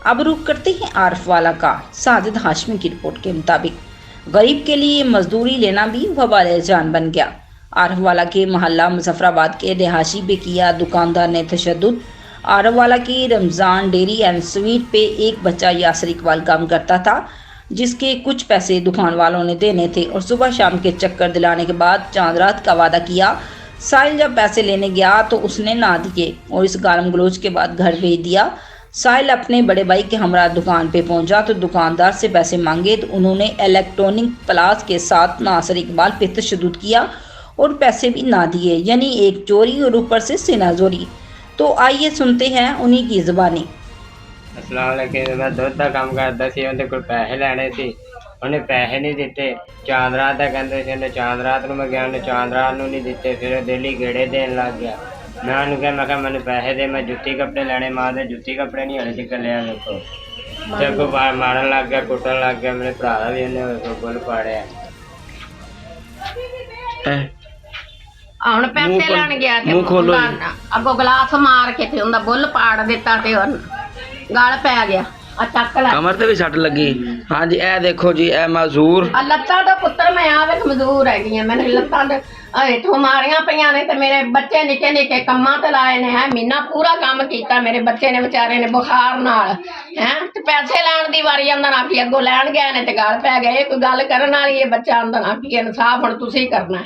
अब रुक करते हैं आरफ वाला का। साजिद हाशमी की रिपोर्ट के मुताबिक गरीब के लिए मजदूरी लेना भी वबाल जान बन गया। आरफ वाला के मोहल्ला मुजफ्फराबाद के रिहायशी पे किया दुकानदार ने तशद्दुद। आरफ वाला की रमज़ान डेयरी एंड स्वीट पे एक बच्चा यासिर इकबाल काम करता था, जिसके कुछ पैसे दुकान वालों ने देने थे और सुबह शाम के चक्कर दिलाने के बाद चांद रात का वादा किया। साहिल जब पैसे लेने गया तो उसने ना दिए और इस गालम गलोच के बाद घर भेज दिया। साहिल अपने बड़े भाई के हमरा दुकान पे पहुंचा तो दुकानदार से पैसे मांगे तो उन्होंने इलेक्ट्रॉनिक प्लास के साथ नासिर इकबाल पे तशद्दुद किया और पैसे भी ना दिए, यानी एक चोरी और ऊपर से सीनाजोरी। तो आइए सुनते हैं उन्हीं की ज़बानी। अस्सलाम वालेकुम। मैं दुध का काम करता सी, उहदे कोल पैसे लेने सी, उन्हें पैसे नहीं दिते। चांद रात का कहते सी, उन्हें चांद रात को मैं गया, उन्हें चांद रात को नहीं दिते। फिर डेली गेड़े देन लग गया। मैं उन्हें कहा, मैं मैंने पैसे दे, मैं जुत्ती कपड़े लेने। मां दे जुत्ती कपड़े नहीं हले तक लिया मेरे को। जब को मारन लग गया, कुटन लग गया। मेरे भरा का भी उन्हें बुल पाड़िया। ਹੁਣ ਪੈਸੇ ਲੈਣ ਗਿਆ ਤੇ ਅੱਗੋਂ ਗਲਾਸ ਮਾਰ ਕੇ ਤੇ ਉਹਦਾ ਬੁੱਲ ਪਾੜ ਦਿੱਤਾ ਤੇ ਗਲ ਪੈ ਗਿਆ। ਆ ਚੱਕ ਲੈ कमर ते भी सट लगी। हाँ जी, ए देखो जी, ए मजदूर ਆ ਲੱਤਾਂ ਦਾ ਪੁੱਤਰ ਮੈਂ ਆ ਵੇਖ ਮਜ਼ਦੂਰ ਹੈਗੀਆਂ। ਮੈਨੂੰ ਲੱਤਾਂ ਦੇ ਹੇਠੋਂ ਮਾਰੀਆਂ ਪਈਆਂ ਨੇ ਤੇ ਮੇਰੇ ਬੱਚੇ ਨਿੱਕੇ ਨਿੱਕੇ ਕੰਮਾਂ ਤੇ ਲਾਏ ਨੇ। ਹੈ ਮਹੀਨਾ ਪੂਰਾ ਕੰਮ ਕੀਤਾ ਮੇਰੇ ਬੱਚੇ ਨੇ ਵਿਚਾਰੇ ਨੇ ਬੁਖਾਰ ਨਾਲ। ਹੈ ਤੇ ਪੈਸੇ ਲੈਣ ਦੀ ਵਾਰੀ ਆਂਦਾ ਨਾ ਕਿ ਅੱਗੋਂ ਲੈਣ ਗਏ ਨੇ ਤੇ ਗਲ ਪੈ ਗਏ। ਕੋਈ ਗੱਲ ਕਰਨ ਵਾਲੀ ਇਹ ਬੱਚਾ ਆਂਦਾ ਨਾ ਕਿ ਇਨਸਾਫ ਹੁਣ ਤੁਸੀਂ ਕਰਨਾ।